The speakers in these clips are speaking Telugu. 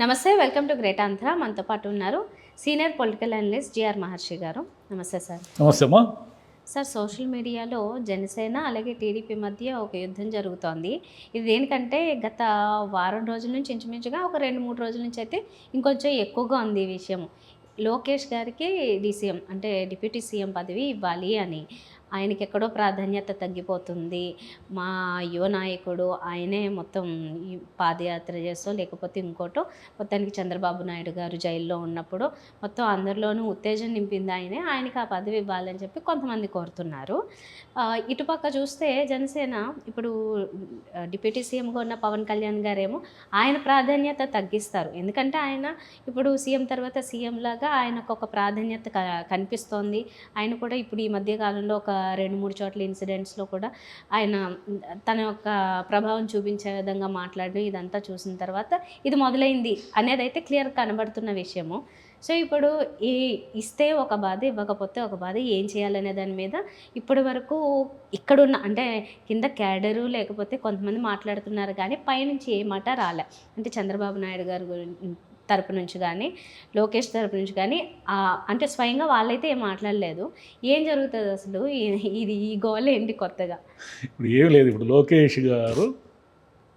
నమస్తే, వెల్కమ్ టు గ్రేట్ ఆంధ్ర. మనతో పాటు ఉన్నారు సీనియర్ పొలిటికల్ అనలిస్ట్ జిఆర్ మహర్షి గారు. నమస్తే సార్. నమస్తే అమ్మా. సార్, సోషల్ మీడియాలో జనసేన అలాగే టీడీపీ మధ్య ఒక యుద్ధం జరుగుతోంది. ఇది దేనికంటే గత వారం రోజుల నుంచి ఇంచుమించుగా ఒక 2-3 రోజుల నుంచి అయితే ఇంకొంచెం ఎక్కువగా ఉంది ఈ విషయం. లోకేష్ గారికి డీసీఎం అంటే డిప్యూటీ సీఎం పదవి ఇవ్వాలి అని. ఆయనకి ఎక్కడో ప్రాధాన్యత తగ్గిపోతుంది. మా యువ నాయకుడు ఆయనే మొత్తం ఈ పాదయాత్ర చేసో లేకపోతే ఇంకోటో మొత్తానికి చంద్రబాబు నాయుడు గారు జైల్లో ఉన్నప్పుడు మొత్తం అందరిలోనూ ఉత్తేజం నింపింది ఆయనే. ఆయనకి ఆ పదవి ఇవ్వాలని చెప్పి కొంతమంది కోరుతున్నారు. ఇటుపక్క చూస్తే జనసేన ఇప్పుడు డిప్యూటీ సీఎంగా ఉన్న పవన్ కళ్యాణ్ గారేమో ఆయన ప్రాధాన్యత తగ్గిస్తారు. ఎందుకంటే ఆయన ఇప్పుడు సీఎం తర్వాత సీఎం లాగా ఆయనకు ఒక ప్రాధాన్యత కనిపిస్తోంది. ఆయన కూడా ఇప్పుడు ఈ మధ్య కాలంలో ఒక 2-3 చోట్ల ఇన్సిడెంట్స్లో కూడా ఆయన తన యొక్క ప్రభావం చూపించే విధంగా మాట్లాడడం ఇదంతా చూసిన తర్వాత ఇది మొదలైంది అనేది అయితే క్లియర్ కనబడుతున్న విషయము. సో ఇప్పుడు ఇస్తే ఒక బాధ, ఇవ్వకపోతే ఒక బాధ, ఏం చేయాలనే దాని మీద ఇప్పటి వరకు ఇక్కడున్న అంటే కింద క్యాడరు లేకపోతే కొంతమంది మాట్లాడుతున్నారు, కానీ పైనుంచి ఏ మాట రాలే. అంటే చంద్రబాబు నాయుడు గారు తరపు నుంచి కానీ లోకేష్ తరపు నుంచి కానీ అంటే స్వయంగా వాళ్ళైతే ఏం మాట్లాడలేదు. ఏం జరుగుతుంది అసలు? ఇది ఈ గోల్ ఏంటి కొత్తగా? ఇప్పుడు ఏం లేదు. ఇప్పుడు లోకేష్ గారు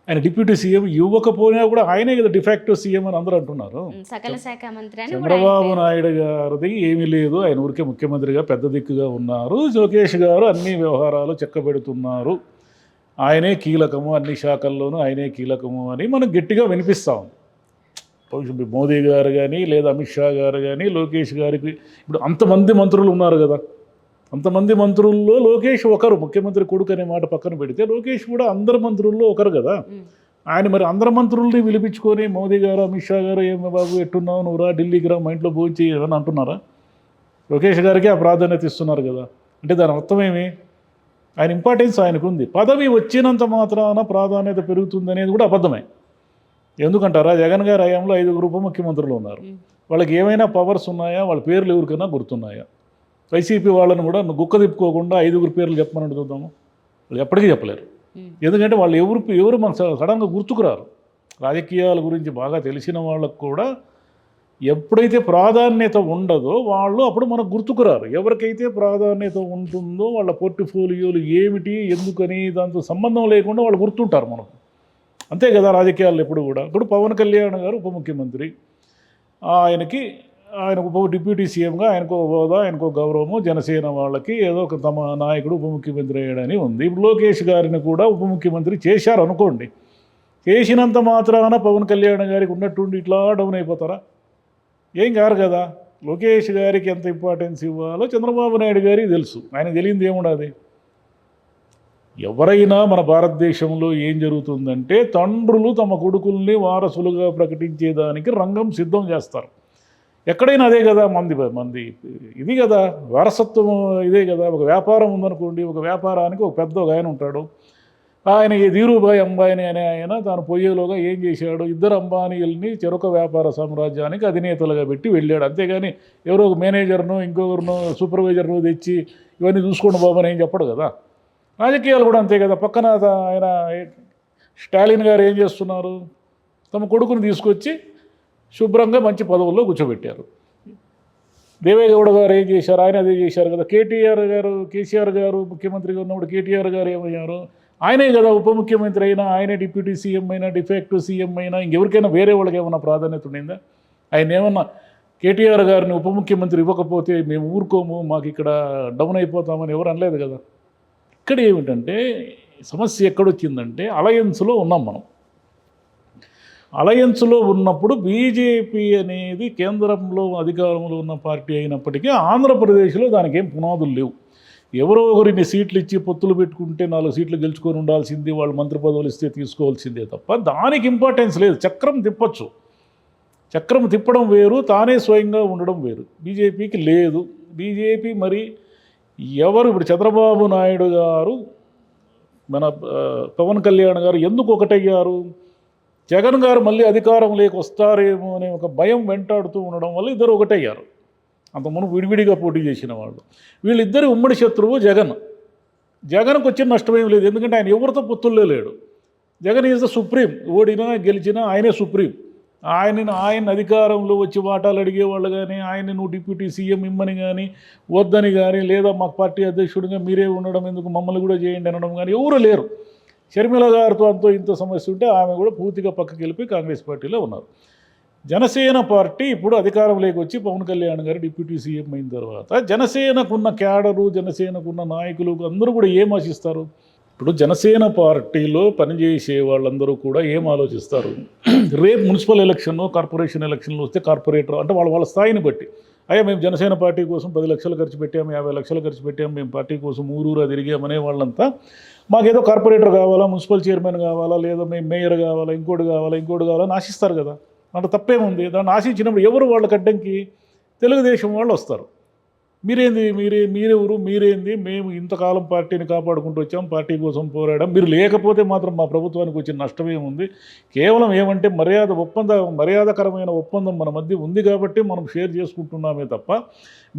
ఆయన డిప్యూటీ సీఎం ఇవ్వకపోయినా కూడా ఆయనే కదా డిఫాక్టో సీఎం అని అందరూ అంటున్నారు. సకల శాఖ మంత్రి అని చంద్రబాబు నాయుడు గారిది ఏమీ లేదు, ఆయన ఊరికే ముఖ్యమంత్రిగా పెద్ద దిక్కుగా ఉన్నారు. లోకేష్ గారు అన్ని వ్యవహారాలు చెక్కబెడుతున్నారు, ఆయనే కీలకము, అన్ని శాఖల్లోనూ ఆయనే కీలకము అని మనం గట్టిగా వినిపిస్తాం. మోదీ గారు కానీ లేదా అమిత్ షా గారు కానీ లోకేష్ గారికి ఇప్పుడు అంతమంది మంత్రులు ఉన్నారు కదా, అంతమంది మంత్రుల్లో లోకేష్ ఒకరు, ముఖ్యమంత్రి కొడుకు అనే మాట పక్కన పెడితే లోకేష్ కూడా అందరు మంత్రుల్లో ఒకరు కదా. ఆయన మరి అందరు మంత్రుల్ని పిలిపించుకొని మోదీ గారు అమిత్ షా గారు ఏం బాబు ఎట్టున్నావు, నువ్వు రా ఢిల్లీకి రా, మా ఇంట్లో భోంచి అని అంటున్నారా? లోకేష్ గారికి ఆ ప్రాధాన్యత ఇస్తున్నారు కదా. అంటే దాని అర్థమేమి? ఆయన ఇంపార్టెన్స్ ఆయనకు ఉంది. పదవి వచ్చినంత మాత్రాన ప్రాధాన్యత పెరుగుతుంది అనేది కూడా అబద్ధమే. ఎందుకంటారా? జగన్ గారి హయాంలో 5 ఉప ముఖ్యమంత్రులు ఉన్నారు. వాళ్ళకి ఏమైనా పవర్స్ ఉన్నాయా? వాళ్ళ పేర్లు ఎవరికైనా గుర్తున్నాయా? వైసీపీ వాళ్ళని కూడా గుక్క తిప్పుకోకుండా 5 పేర్లు చెప్పమని చూద్దాము, వాళ్ళు ఎప్పటికీ చెప్పలేరు. ఎందుకంటే వాళ్ళు ఎవరు మనకు సడన్గా గుర్తుకురారు. రాజకీయాల గురించి బాగా తెలిసిన వాళ్ళకు కూడా ఎప్పుడైతే ప్రాధాన్యత ఉండదో వాళ్ళు అప్పుడు మనకు గుర్తుకురారు. ఎవరికైతే ప్రాధాన్యత ఉంటుందో వాళ్ళ పోర్ట్ఫోలియోలు ఏమిటి, ఎందుకని దాంతో సంబంధం లేకుండా వాళ్ళు గుర్తుంటారు మనకు. అంతే కదా రాజకీయాల్లో ఎప్పుడు కూడా. ఇప్పుడు పవన్ కళ్యాణ్ గారు ఉప ముఖ్యమంత్రి, ఆయన డిప్యూటీ సీఎంగా ఆయనకు హోదా, ఆయనకు గౌరవము, జనసేన వాళ్ళకి ఏదో ఒక తమ నాయకుడు ఉప ముఖ్యమంత్రి అయ్యాడని ఉంది. ఇప్పుడు లోకేష్ గారిని కూడా ఉప ముఖ్యమంత్రి చేశారు అనుకోండి. చేసినంత మాత్రాన పవన్ కళ్యాణ్ గారికి ఉన్నట్టుండి ఇట్లా డౌన్ అయిపోతారా? ఏం కారు కదా. లోకేష్ గారికి ఎంత ఇంపార్టెన్స్ ఇవ్వాలో చంద్రబాబు నాయుడు గారికి తెలుసు. ఆయన తెలియంది ఏముండదు. ఎవరైనా మన భారతదేశంలో ఏం జరుగుతుందంటే తండ్రులు తమ కొడుకుల్ని వారసులుగా ప్రకటించేదానికి రంగం సిద్ధం చేస్తారు. ఎక్కడైనా అదే కదా మంది ఇది కదా వారసత్వం, ఇదే కదా. ఒక వ్యాపారం ఉందనుకోండి, ఒక వ్యాపారానికి ఒక పెద్ద ఆయన ఉంటాడు. ఆయన ధీరుభాయ్ అంబానీ అనే ఆయన తాను పోయేలోగా ఏం చేశాడు, 2 అంబానీలని చెరొక వ్యాపార సామ్రాజ్యానికి అధినేతలుగా పెట్టి వెళ్ళాడు. అంతేగాని ఎవరో ఒక మేనేజర్ను ఇంకొకరినో సూపర్వైజర్ను తెచ్చి ఇవన్నీ చూసుకోండి బాబు అని ఏం చెప్పడు కదా. రాజకీయాలు కూడా అంతే కదా. పక్కన ఆయన స్టాలిన్ గారు ఏం చేస్తున్నారు, తమ కొడుకుని తీసుకొచ్చి శుభ్రంగా మంచి పదవుల్లో కూర్చోబెట్టారు. దేవేగౌడ గారు ఏం చేశారు, ఆయన అదే చేశారు కదా. కేసీఆర్ గారు ముఖ్యమంత్రిగా ఉన్నప్పుడు కేటీఆర్ గారు ఏమయ్యారు, ఆయనే కదా ఉప ముఖ్యమంత్రి అయినా, ఆయనే డిప్యూటీ సీఎం అయినా, డిఫాక్టో సీఎం అయినా, ఇంకెవరికైనా వేరే వాళ్ళకి ఏమన్నా ప్రాధాన్యత ఉండిందా? ఆయన ఏమన్నా కేటీఆర్ గారిని ఉప ముఖ్యమంత్రి ఇవ్వకపోతే మేము ఊరుకోము, మాకు ఇక్కడ డౌన్ అయిపోతామని ఎవరు అనలేదు కదా. ఇక్కడ ఏమిటంటే సమస్య ఎక్కడొచ్చిందంటే అలయన్స్లో ఉన్నాం మనం. అలయన్స్లో ఉన్నప్పుడు బీజేపీ అనేది కేంద్రంలో అధికారంలో ఉన్న పార్టీ అయినప్పటికీ ఆంధ్రప్రదేశ్లో దానికి ఏం పునాదులు లేవు. ఎవరో ఒకరిని సీట్లు ఇచ్చి పొత్తులు పెట్టుకుంటే 4 సీట్లు గెలుచుకొని ఉండాల్సింది, వాళ్ళు మంత్రి పదవులు ఇస్తే తీసుకోవాల్సిందే తప్ప దానికి ఇంపార్టెన్స్ లేదు. చక్రం తిప్పచ్చు, చక్రం తిప్పడం వేరు, తానే స్వయంగా ఉండడం వేరు. బీజేపీకి లేదు. బీజేపీ మరి ఎవరు ఇప్పుడు చంద్రబాబు నాయుడు గారు మన పవన్ కళ్యాణ్ గారు ఎందుకు ఒకటయ్యారు? జగన్ గారు మళ్ళీ అధికారం వస్తారేమో అనే ఒక భయం వెంటాడుతూ ఉండడం వల్ల ఇద్దరు ఒకటయ్యారు. అంతకుముందు విడివిడిగా పోటీ చేసిన వాళ్ళు. వీళ్ళిద్దరి ఉమ్మడి శత్రువు జగన్. జగన్కు వచ్చిన నష్టమేం లేదు, ఎందుకంటే ఆయన ఎవరితో పొత్తుల్లో లేడు. Jagan is the supreme. ఓడినా గెలిచినా ఆయనే సుప్రీం. ఆయన అధికారంలో వచ్చి వాటాలు అడిగేవాళ్ళు కానీ, ఆయన్ని నువ్వు డిప్యూటీ సీఎం ఇమ్మని కానీ, వద్దని కానీ, లేదా మాకు పార్టీ అధ్యక్షుడిగా మీరే ఉండడం ఎందుకు, మమ్మల్ని కూడా చేయండి అనడం కానీ ఎవరు లేరు. షర్మిల గారితో అంతో ఇంత సమస్య ఉంటే ఆమె కూడా పూర్తిగా పక్కకి వెళ్ళిపోయి కాంగ్రెస్ పార్టీలో ఉన్నారు. జనసేన పార్టీ ఇప్పుడు అధికారంలోకి వచ్చి పవన్ కళ్యాణ్ గారు డిప్యూటీ సీఎం అయిన తర్వాత జనసేనకున్న క్యాడరు, జనసేనకున్న నాయకులు అందరూ కూడా ఏం ఆశిస్తారు? ఇప్పుడు జనసేన పార్టీలో పనిచేసే వాళ్ళందరూ కూడా ఏం ఆలోచిస్తారు? రేపు మున్సిపల్ ఎలక్షన్, కార్పొరేషన్ ఎలక్షన్లు వస్తే కార్పొరేటర్ అంటే వాళ్ళ స్థాయిని బట్టి, అయ్యా మేము జనసేన పార్టీ కోసం 10 లక్షలు ఖర్చు పెట్టాము, 50 లక్షలు ఖర్చు పెట్టాము, మేము పార్టీ కోసం ఊరూరా తిరిగామనే వాళ్ళంతా మాకేదో కార్పొరేటర్ కావాలా, మున్సిపల్ చైర్మన్ కావాలా, లేదా మేము మేయర్ కావాలా, ఇంకోటి కావాలని ఆశిస్తారు కదా. అంటే తప్పేముంది? దాన్ని ఆశించినప్పుడు ఎవరు వాళ్ళకి అడ్డంకి? తెలుగుదేశం వాళ్ళు వస్తారు. మీరెవరు, మీరేంది, మేము ఇంతకాలం పార్టీని కాపాడుకుంటూ వచ్చాం, పార్టీ కోసం పోరాడాం, మీరు లేకపోతే మాత్రం మా ప్రభుత్వానికి వచ్చిన నష్టమేముంది? కేవలం ఏమంటే మర్యాదకరమైన ఒప్పందం మన మధ్య ఉంది కాబట్టి మనం షేర్ చేసుకుంటున్నామే తప్ప,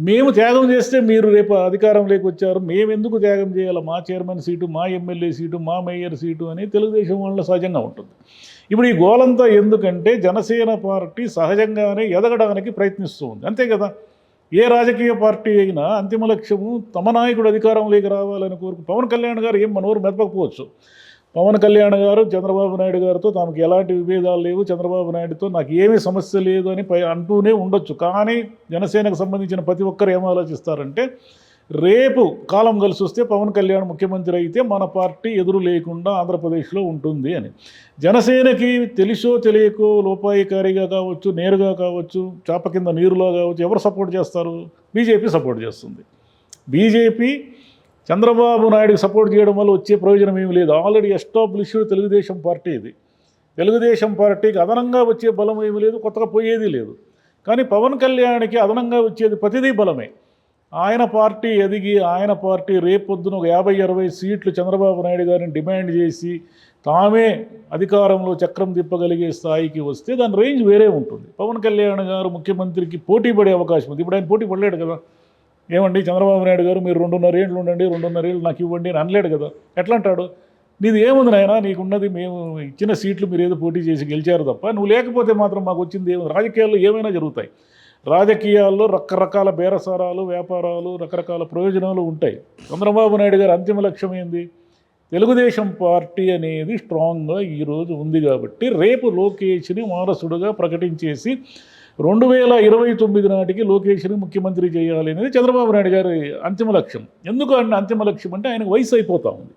మేము త్యాగం చేస్తే మీరు రేపు అధికారంలోకి వచ్చారు, మేము ఎందుకు త్యాగం చేయాలి? మా చైర్మన్ సీటు, మా ఎమ్మెల్యే సీటు, మా మేయర్ సీటు అని తెలుగుదేశం వాళ్ళ సహజంగా ఉంటుంది. ఇప్పుడు ఈ గోలంతా ఎందుకంటే జనసేన పార్టీ సహజంగానే ఎదగడానికి ప్రయత్నిస్తూ ఉంది, అంతే కదా. ఏ రాజకీయ పార్టీ అయినా అంతిమ లక్ష్యము తమ నాయకుడు అధికారంలోకి రావాలని పవన్ కళ్యాణ్ గారు ఏం మనోరు మెదపకపోవచ్చు. పవన్ కళ్యాణ్ గారు చంద్రబాబు నాయుడు గారితో తమకు ఎలాంటి విభేదాలు లేవు, చంద్రబాబు నాయుడుతో నాకు ఏమీ సమస్య లేదు అని అంటూనే ఉండొచ్చు. కానీ జనసేనకు సంబంధించిన ప్రతి ఒక్కరు ఏం ఆలోచిస్తారంటే, రేపు కాలం కలిసి వస్తే పవన్ కళ్యాణ్ ముఖ్యమంత్రి అయితే మన పార్టీ ఎదురు లేకుండా ఆంధ్రప్రదేశ్లో ఉంటుంది అని. జనసేనకి తెలుసో తెలియకో, లోపాయికారిగా కావచ్చు, నేరుగా కావచ్చు, చాప కింద నీరులో కావచ్చు, ఎవరు సపోర్ట్ చేస్తారు? బీజేపీ సపోర్ట్ చేస్తుంది. బీజేపీ చంద్రబాబు నాయుడుకి సపోర్ట్ చేయడం వల్ల వచ్చే ప్రయోజనం ఏమీ లేదు. ఆల్రెడీ ఎస్టాబ్లిష్డ్ తెలుగుదేశం పార్టీ ఇది. తెలుగుదేశం పార్టీకి అదనంగా వచ్చే బలం ఏమీ లేదు, కొత్తగా పోయేది లేదు. కానీ పవన్ కళ్యాణ్కి అదనంగా వచ్చేది ప్రతిదీ బలమే. ఆయన పార్టీ ఎదిగి, ఆయన పార్టీ రేపొద్దున ఒక 50-60 సీట్లు చంద్రబాబు నాయుడు గారిని డిమాండ్ చేసి తామే అధికారంలో చక్రం తిప్పగలిగే స్థాయికి వస్తే దాని రేంజ్ వేరే ఉంటుంది. పవన్ కళ్యాణ్ గారు ముఖ్యమంత్రికి పోటీ పడే అవకాశం ఉంది. ఇప్పుడు ఆయన పోటీ పడలేడు కదా. ఏమండి చంద్రబాబు నాయుడు గారు మీరు 2.5 ఏళ్ళు ఉండండి, 2.5 ఏళ్ళు నాకు ఇవ్వండి అని అనలేడు కదా. ఎట్లా అంటాడు? నీది ఏముంది నాయన, నీకున్నది మేము ఇచ్చిన సీట్లు మీరు ఏదో పోటీ చేసి గెలిచారు తప్ప, నువ్వు లేకపోతే మాత్రం మాకు వచ్చింది ఏముంది? రాజకీయాల్లో ఏమైనా జరుగుతాయి. రాజకీయాల్లో రకరకాల బేరసారాలు, వ్యాపారాలు, రకరకాల ప్రయోజనాలు ఉంటాయి. చంద్రబాబు నాయుడు గారు అంతిమ లక్ష్యం ఏంది? తెలుగుదేశం పార్టీ అనేది స్ట్రాంగ్గా ఈరోజు ఉంది కాబట్టి రేపు లోకేష్ని వారసుడుగా ప్రకటించేసి 2029 నాటికి లోకేష్ని ముఖ్యమంత్రి చేయాలి అనేది చంద్రబాబు నాయుడు గారి అంతిమ లక్ష్యం. ఎందుకు అంతిమ లక్ష్యం అంటే ఆయనకు వయసు అయిపోతూ ఉంది.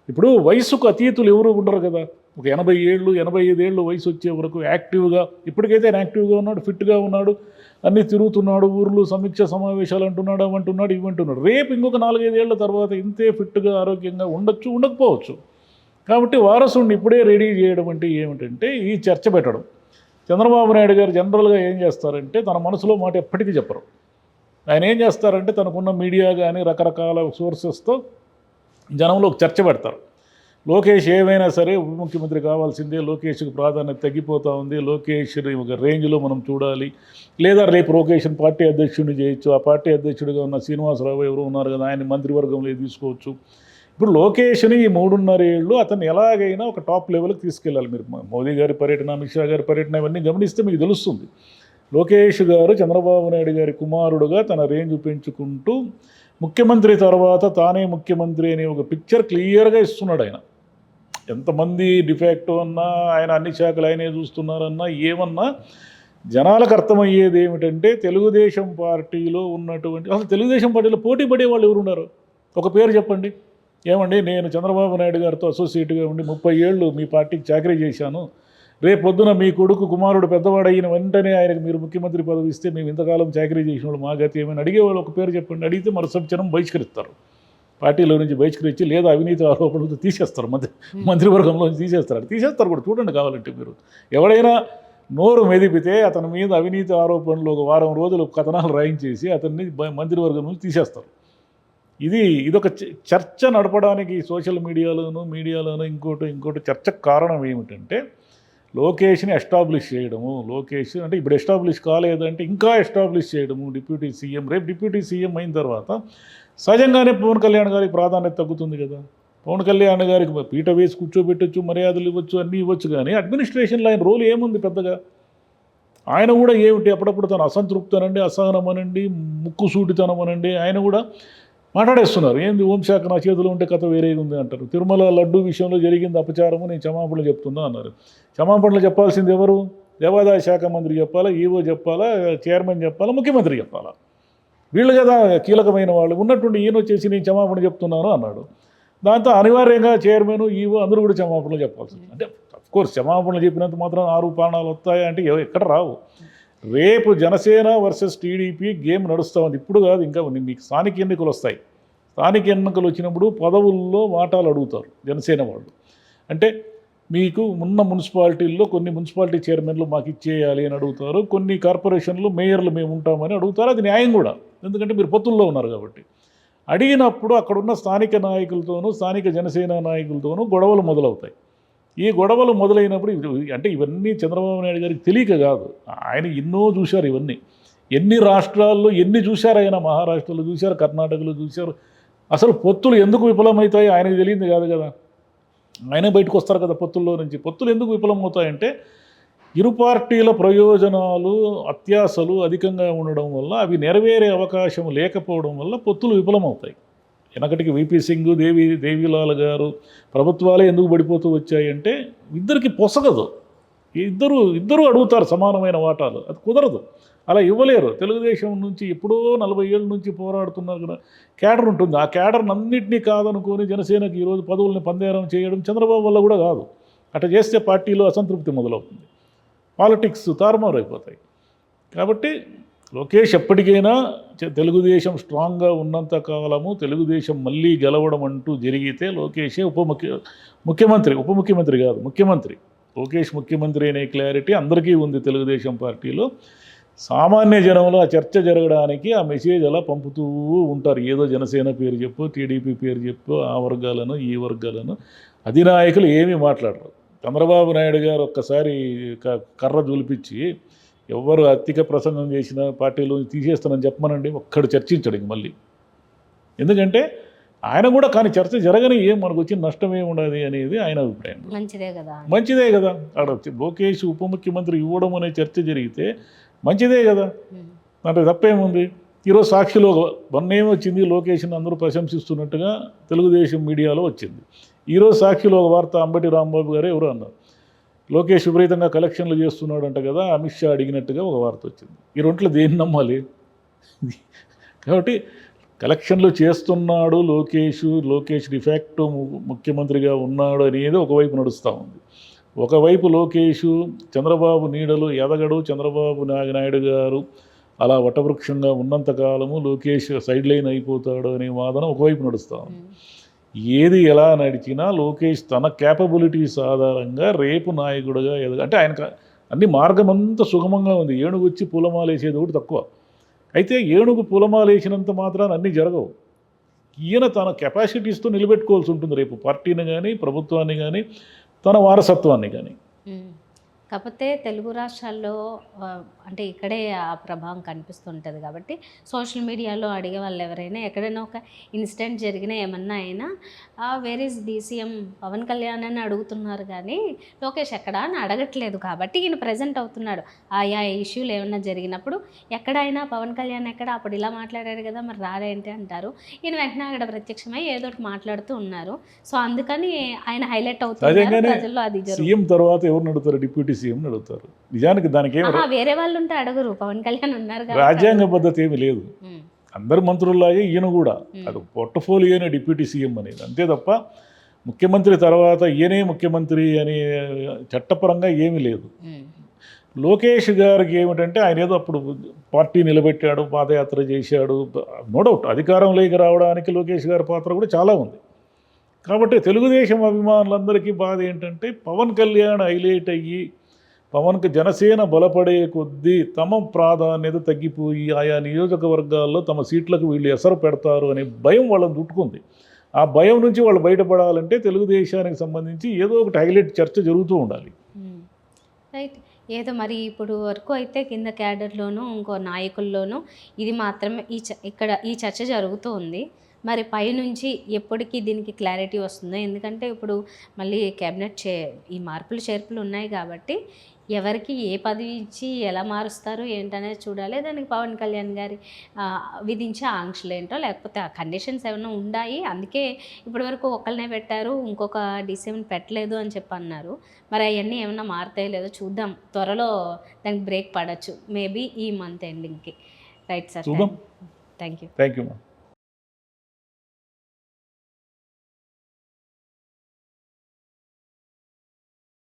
ఇప్పుడు వయసుకు అతీతులు ఎవరు ఉండరు కదా. ఒక 80 ఏళ్ళు 85 ఏళ్ళు వయసు వచ్చే వరకు యాక్టివ్గా, ఇప్పటికైతే ఆయన యాక్టివ్గా ఉన్నాడు, ఫిట్గా ఉన్నాడు, అన్నీ తిరుగుతున్నాడు, ఊర్లు సమీక్ష సమావేశాలు అంటున్నాడు, అవంటున్నాడు, ఇవంటున్నాడు. రేపు ఇంకొక 4-5 ఏళ్ల తర్వాత ఇంతే ఫిట్గా ఆరోగ్యంగా ఉండొచ్చు, ఉండకపోవచ్చు. కాబట్టి వారసుడిని ఇప్పుడే రెడీ చేయడం అంటే ఏమిటంటే ఈ చర్చ పెట్టడం. చంద్రబాబు నాయుడు గారు జనరల్గా ఏం చేస్తారంటే తన మనసులో మాట ఎప్పటికీ చెప్పరు. ఆయన ఏం చేస్తారంటే తనకున్న మీడియా కానీ రకరకాల సోర్సెస్తో జనంలో చర్చ పెడతారు. లోకేష్ ఏమైనా సరే ఉప ముఖ్యమంత్రి కావాల్సిందే, లోకేష్కి ప్రాధాన్యత తగ్గిపోతూ ఉంది, లోకేష్ని ఒక రేంజ్లో మనం చూడాలి, లేదా రేపు లోకేష్ని పార్టీ అధ్యక్షుడిని చేయొచ్చు, ఆ పార్టీ అధ్యక్షుడిగా ఉన్న శ్రీనివాసరావు ఎవరు ఉన్నారు కదా ఆయన మంత్రివర్గంలో తీసుకోవచ్చు. ఇప్పుడు లోకేష్ని ఈ 3.5 ఏళ్ళు అతను ఎలాగైనా ఒక టాప్ లెవెల్కి తీసుకెళ్ళాలి. మీరు మోదీ గారి పర్యటన, అమిత్ షా గారి పర్యటన ఇవన్నీ గమనిస్తే మీకు తెలుస్తుంది. లోకేష్ గారు చంద్రబాబు నాయుడు గారి కుమారుడుగా తన రేంజ్ పెంచుకుంటూ ముఖ్యమంత్రి తర్వాత తానే ముఖ్యమంత్రి అనే ఒక పిక్చర్ క్లియర్గా ఇస్తున్నాడు. ఆయన ఎంతమంది డిఫాక్టో అన్నా, ఆయన అన్ని శాఖలు ఆయనే చూస్తున్నారన్నా, ఏమన్నా జనాలకు అర్థమయ్యేది ఏమిటంటే తెలుగుదేశం పార్టీలో ఉన్నటువంటి, అసలు తెలుగుదేశం పార్టీలో పోటీ పడే వాళ్ళు ఎవరు ఉన్నారు? ఒక పేరు చెప్పండి. ఏమండి నేను చంద్రబాబు నాయుడు గారితో అసోసియేట్గా ఉండి 30 ఏళ్ళు మీ పార్టీకి చాకరీ చేశాను, రేపొద్దున మీ కొడుకు కుమారుడు పెద్దవాడు అయిన వెంటనే ఆయనకు మీరు ముఖ్యమంత్రి పదవి ఇస్తే మేము ఇంతకాలం చాకరీ చేసిన వాళ్ళు మా గతి ఏమైనా అడిగేవాళ్ళు ఒక పేరు చెప్పండి. అడిగితే మరుసటి క్షణం బహిష్కరిస్తారు, పార్టీలో నుంచి బహిష్కరించి, లేదా అవినీతి ఆరోపణలతో తీసేస్తారు, మంత్రివర్గంలో తీసేస్తారు కూడా. చూడండి కావాలంటే మీరు. ఎవడైనా నోరు మెదిపితే అతని మీద అవినీతి ఆరోపణలు ఒక వారం రోజులు కథనాలు రాయించేసి అతన్ని మంత్రివర్గం నుంచి తీసేస్తారు. ఇదొక చర్చ నడపడానికి సోషల్ మీడియాలోనూ ఇంకోటి చర్చకు కారణం ఏమిటంటే లోకేష్ని ఎస్టాబ్లిష్ చేయడము. లోకేష్ అంటే ఇప్పుడు ఎస్టాబ్లిష్ కాలేదంటే ఇంకా ఎస్టాబ్లిష్ చేయడము. డిప్యూటీ సీఎం, రేపు డిప్యూటీ సీఎం అయిన తర్వాత సహజంగానే పవన్ కళ్యాణ్ గారికి ప్రాధాన్యత తగ్గుతుంది కదా. పవన్ కళ్యాణ్ గారికి పీట వేసి కూర్చోబెట్టచ్చు, మర్యాదలు ఇవ్వచ్చు, అన్నీ ఇవ్వచ్చు. కానీ అడ్మినిస్ట్రేషన్లో ఆయన రోల్ ఏముంది పెద్దగా? ఆయన కూడా ఏమిటి అప్పుడప్పుడు తన అసంతృప్తి అనండి, అసహనం అనండి, ముక్కుసూటితనం అనండి, ఆయన కూడా మాట్లాడేస్తున్నారు. ఏంది హోంశాఖ నా చేతిలో ఉంటే కథ వేరేగా ఉంది అంటారు. తిరుమల లడ్డు విషయంలో జరిగింది అపచారము, నేను క్షమాపణలు చెప్తున్నా అన్నారు. క్షమాపణలు చెప్పాల్సింది ఎవరు? దేవాదాయ శాఖ మంత్రి చెప్పాలా, ఈవో చెప్పాలా, చైర్మన్ చెప్పాలా, ముఖ్యమంత్రి చెప్పాలా? వీళ్ళు కదా కీలకమైన వాళ్ళు. ఉన్నటువంటి ఈయన వచ్చేసి నేను క్షమాపణ చెప్తున్నాను అన్నాడు. దాంతో అనివార్యంగా చైర్మన్, ఈవో అందరూ కూడా క్షమాపణలు చెప్పాల్సింది. అంటే కోర్స్ క్షమాపణలు చెప్పినంత మాత్రం 6 ప్రాణాలు వస్తాయా అంటే ఎక్కడ రావు. రేపు జనసేన వర్సెస్ టీడీపీ గేమ్ నడుస్తూ ఉంది. ఇప్పుడు కాదు, ఇంకా మీకు స్థానిక ఎన్నికలు వస్తాయి. స్థానిక ఎన్నికలు వచ్చినప్పుడు పదవుల్లో వాటాలు అడుగుతారు జనసేన వాళ్ళు. అంటే మీకు ఉన్న మున్సిపాలిటీల్లో కొన్ని మున్సిపాలిటీ చైర్మన్లు మాకు ఇచ్చేయాలి అని అడుగుతారు, కొన్ని కార్పొరేషన్లు మేయర్లు మేము ఉంటామని అడుగుతారు. అది న్యాయం కూడా, ఎందుకంటే మీరు పొత్తుల్లో ఉన్నారు కాబట్టి. అడిగినప్పుడు అక్కడున్న స్థానిక నాయకులతోనూ స్థానిక జనసేన నాయకులతోనూ గొడవలు మొదలవుతాయి. ఈ గొడవలు మొదలైనప్పుడు అంటే ఇవన్నీ చంద్రబాబు నాయుడు గారికి తెలియక కాదు, ఆయన ఎన్నో చూశారు. ఇవన్నీ ఎన్ని రాష్ట్రాల్లో ఎన్ని చూశారు ఆయన. మహారాష్ట్రలో చూశారు, కర్ణాటకలో చూశారు. అసలు పొత్తులు ఎందుకు విఫలమవుతాయి ఆయనకు తెలియదు కాదు కదా. ఆయన బయటకు వస్తారు కదా పొత్తుల్లో నుంచి. పొత్తులు ఎందుకు విఫలమవుతాయంటే ఇరు పార్టీల ప్రయోజనాలు, అత్యాశలు అధికంగా ఉండడం వల్ల, అవి నెరవేరే అవకాశం లేకపోవడం వల్ల పొత్తులు విఫలమవుతాయి. వెనకటికి విపి సింగ్, దేవిలాల్ గారు ప్రభుత్వాలే ఎందుకు పడిపోతూ వచ్చాయంటే ఇద్దరికి పొసగదు. ఇద్దరు అడుగుతారు సమానమైన వాటాలు, అది కుదరదు, అలా ఇవ్వలేరు. తెలుగుదేశం నుంచి ఎప్పుడో 40 ఏళ్ళ నుంచి పోరాడుతున్నారు కదా, క్యాడర్ ఉంటుంది. ఆ క్యాడర్ని అన్నింటినీ కాదనుకొని జనసేనకి ఈరోజు పదవుల్ని పందేరం చేయడం చంద్రబాబు వల్ల కూడా కాదు. అట్లా చేస్తే పార్టీలో అసంతృప్తి మొదలవుతుంది, పాలిటిక్స్ తారుమారు అయిపోతాయి. కాబట్టి లోకేష్ ఎప్పటికైనా తెలుగుదేశం స్ట్రాంగ్గా ఉన్నంత కాలము తెలుగుదేశం మళ్ళీ గెలవడం అంటూ జరిగితే లోకేషే ఉపముఖ్యమంత్రి కాదు, ముఖ్యమంత్రి. లోకేష్ ముఖ్యమంత్రి అనే క్లారిటీ అందరికీ ఉంది తెలుగుదేశం పార్టీలో. సామాన్య జనంలో ఆ చర్చ జరగడానికి ఆ మెసేజ్ అలా పంపుతూ ఉంటారు. ఏదో జనసేన పేరు చెప్పు, టీడీపీ పేరు చెప్పు, ఆ వర్గాలను ఈ వర్గాలను. అధినాయకులు ఏమీ మాట్లాడరు. చంద్రబాబు నాయుడు గారు ఒక్కసారి కర్ర జూలిపించి ఎవరు అధిక ప్రసంగం చేసిన పార్టీలో తీసేస్తానని చెప్పమనండి, ఒక్కడు చర్చించడు ఇంక మళ్ళీ. ఎందుకంటే ఆయన కూడా కానీ చర్చ జరగని ఏం మనకు వచ్చిన నష్టం ఏమి ఉండదు అనేది ఆయన అభిప్రాయం. మంచిదే కదా. అక్కడ లోకేష్ ఉప ముఖ్యమంత్రి ఇవ్వడం అనే చర్చ జరిగితే మంచిదే కదా, అంటే తప్పేముంది. ఈరోజు సాక్షిలో మొన్నేమి వచ్చింది, లోకేష్ని అందరూ ప్రశంసిస్తున్నట్టుగా తెలుగుదేశం మీడియాలో వచ్చింది. ఈరోజు సాక్షిలో ఒక వార్త, అంబటి రాంబాబు గారు ఎవరు అన్నారు, లోకేష్ విపరీతంగా కలెక్షన్లు చేస్తున్నాడంట కదా, అమిత్ షా అడిగినట్టుగా ఒక వార్త వచ్చింది. ఈ రెంట్లో దేన్ని నమ్మాలి? కాబట్టి కలెక్షన్లు చేస్తున్నాడు లోకేష్ డిఫాక్టో ముఖ్యమంత్రిగా ఉన్నాడు అనేది ఒకవైపు నడుస్తూ ఉంది. ఒకవైపు లోకేష్ చంద్రబాబు నీడలు ఎదగడు, చంద్రబాబు నాయుడు గారు అలా వటవృక్షంగా ఉన్నంతకాలము లోకేష్ సైడ్ లైన్ అయిపోతాడు అనే వాదన ఒకవైపు నడుస్తూ ఉంది. ఏది ఎలా నడిచినా లోకేష్ తన క్యాపబిలిటీస్ ఆధారంగా రేపు నాయకుడుగా అంటే ఆయనకు అన్ని మార్గం అంతా సుగమంగా ఉంది. ఏనుగు వచ్చి పూలమాలేసేది ఒకటి తక్కువ. అయితే ఏనుగు పూలమాలేసినంత మాత్రాన అన్నీ జరగవు. ఈయన తన కెపాసిటీస్తో నిలబెట్టుకోవాల్సి ఉంటుంది రేపు పార్టీని కానీ, ప్రభుత్వాన్ని కానీ, తన వారసత్వాన్ని కానీ. కాకపోతే తెలుగు రాష్ట్రాల్లో అంటే ఇక్కడే ఆ ప్రభావం కనిపిస్తుంటుంది కాబట్టి సోషల్ మీడియాలో అడిగే వాళ్ళు ఎవరైనా ఎక్కడైనా ఒక ఇన్సిడెంట్ జరిగినా ఏమన్నా అయినా where is DCM Pawan Kalyan అని అడుగుతున్నారు, కానీ లోకేష్ ఎక్కడా అని అడగట్లేదు. కాబట్టి ఈయన ప్రజెంట్ అవుతున్నాడు. ఆయా ఇష్యూలు ఏమన్నా జరిగినప్పుడు ఎక్కడైనా పవన్ కళ్యాణ్ ఎక్కడ అప్పుడు ఇలా మాట్లాడారు కదా, మరి రారేంటి అంటారు. ఈయన వెంటనే అక్కడ ప్రత్యక్షమై ఏదో ఒకటి మాట్లాడుతూ ఉన్నారు. సో అందుకని ఆయన హైలైట్ అవుతున్నారు ప్రజల్లో. అది సీఎం తర్వాత ఎవరు నడుతారు? Deputy CM నడుతారు. నిజానికి దానికి వేరే వాళ్ళు ఉంటే అడగరు, పవన్ కళ్యాణ్ ఉన్నారు. రాజ్యాంగ పద్ధతి ఏమి లేదు. అందరు మంత్రుల్లాగే ఈయన కూడా అది పోర్ట్ఫోలియోనే డిప్యూటీ సీఎం అనేది, అంతే తప్ప ముఖ్యమంత్రి తర్వాత ఈయనే ముఖ్యమంత్రి అనే చట్టపరంగా ఏమీ లేదు. లోకేష్ గారికి ఏమిటంటే ఆయన ఏదో అప్పుడు పార్టీ నిలబెట్టాడు, పాదయాత్ర చేశాడు, నో డౌట్ అధికారంలోకి రావడానికి లోకేష్ గారి పాత్ర కూడా చాలా ఉంది. కాబట్టి తెలుగుదేశం అభిమానులందరికీ బాధ ఏంటంటే పవన్ కళ్యాణ్ హైలైట్ అయ్యి పవన్కి జనసేన బలపడే కొద్దీ తమ ప్రాధాన్యత తగ్గిపోయి ఆయా నియోజకవర్గాల్లో తమ సీట్లకు వీళ్ళు ఎసరు పెడతారు అనే భయం వాళ్ళని చుట్టుకుంది. ఆ భయం నుంచి వాళ్ళు బయటపడాలంటే తెలుగుదేశానికి సంబంధించి ఏదో ఒకటి హైలైట్ చర్చ జరుగుతూ ఉండాలి. రైట్. ఏదో మరి ఇప్పుడు వరకు అయితే కింద క్యాడర్లోనూ ఇంకో నాయకుల్లోనూ ఇది మాత్రమే ఇక్కడ ఈ చర్చ జరుగుతూ ఉంది. మరి పైనుంచి ఎప్పటికీ దీనికి క్లారిటీ వస్తుందో, ఎందుకంటే ఇప్పుడు మళ్ళీ క్యాబినెట్ ఈ మార్పులు చేర్పులు ఉన్నాయి కాబట్టి ఎవరికి ఏ పదవి ఇచ్చి ఎలా మారుస్తారు ఏంటనేది చూడాలి. దానికి పవన్ కళ్యాణ్ గారి విధించే ఆంక్షలేంటో, లేకపోతే ఆ కండిషన్స్ ఏమన్నా ఉన్నాయి. అందుకే ఇప్పటివరకు ఒకళ్ళనే పెట్టారు, ఇంకొక డీసీఎంని పెట్టలేదు అని చెప్పి అన్నారు. మరి అయన్నీ ఏమన్నా మారుతాయో లేదో చూద్దాం. త్వరలో దానికి బ్రేక్ పడొచ్చు. మేబీ ఈ మంత్ ఎండింగ్‌కి. Right sir. చూద్దాం. Thank you. Thank you.